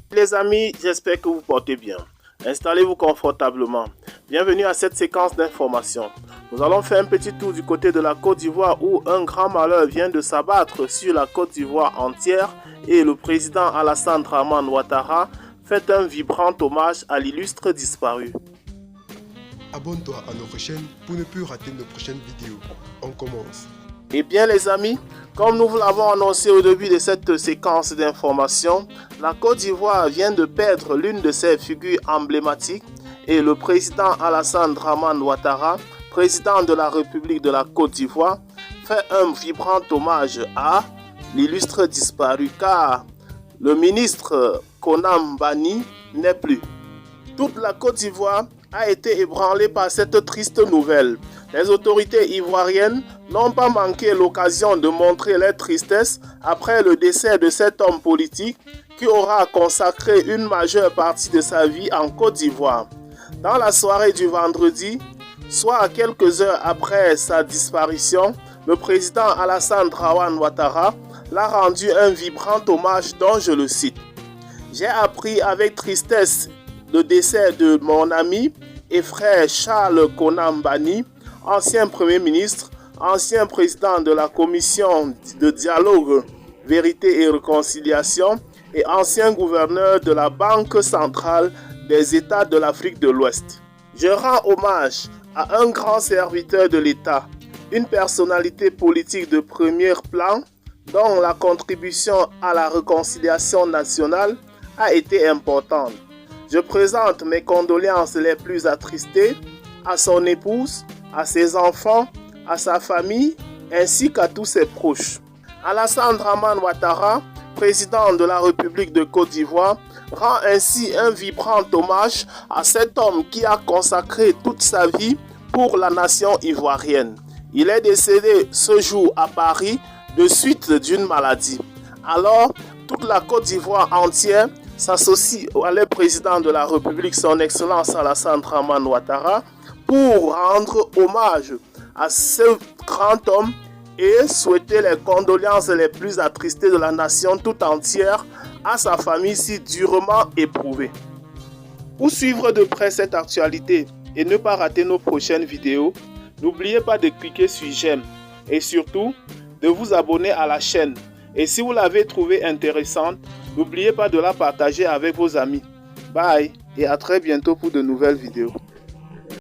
Les amis, j'espère que vous portez bien. Installez-vous confortablement. Bienvenue à cette séquence d'informations. Nous allons faire un petit tour du côté de la Côte d'Ivoire où un grand malheur vient de s'abattre sur la Côte d'Ivoire entière et le président Alassane Dramane Ouattara fait un vibrant hommage à l'illustre disparu. Abonne-toi à notre chaîne pour ne plus rater nos prochaines vidéos. On commence. Eh bien les amis, comme nous vous l'avons annoncé au début de cette séquence d'informations, la Côte d'Ivoire vient de perdre l'une de ses figures emblématiques et le président Alassane Dramane Ouattara, président de la République de la Côte d'Ivoire, fait un vibrant hommage à l'illustre disparu car le ministre Konam Banny n'est plus. Toute la Côte d'Ivoire a été ébranlée par cette triste nouvelle. Les autorités ivoiriennes n'ont pas manqué l'occasion de montrer leur tristesse après le décès de cet homme politique qui aura consacré une majeure partie de sa vie en Côte d'Ivoire. Dans la soirée du vendredi, soit à quelques heures après sa disparition, le président Alassane Dramane Ouattara l'a rendu un vibrant hommage dont je le cite. « J'ai appris avec tristesse le décès de mon ami et frère Charles Konam Banny, ancien Premier ministre, ancien président de la Commission de dialogue, vérité et réconciliation et ancien gouverneur de la Banque centrale des États de l'Afrique de l'Ouest. Je rends hommage à un grand serviteur de l'État, une personnalité politique de premier plan dont la contribution à la réconciliation nationale a été importante. Je présente mes condoléances les plus attristées à son épouse, à ses enfants, à sa famille, ainsi qu'à tous ses proches. Alassane Dramane Ouattara, président de la République de Côte d'Ivoire, rend ainsi un vibrant hommage à cet homme qui a consacré toute sa vie pour la nation ivoirienne. Il est décédé ce jour à Paris de suite d'une maladie. Alors, toute la Côte d'Ivoire entière s'associe à le président de la République, son Excellence Alassane Dramane Ouattara, pour rendre hommage à ce grand homme et souhaiter les condoléances les plus attristées de la nation tout entière à sa famille si durement éprouvée. Pour suivre de près cette actualité et ne pas rater nos prochaines vidéos, n'oubliez pas de cliquer sur j'aime et surtout de vous abonner à la chaîne. Et si vous l'avez trouvée intéressante, n'oubliez pas de la partager avec vos amis. Bye et à très bientôt pour de nouvelles vidéos.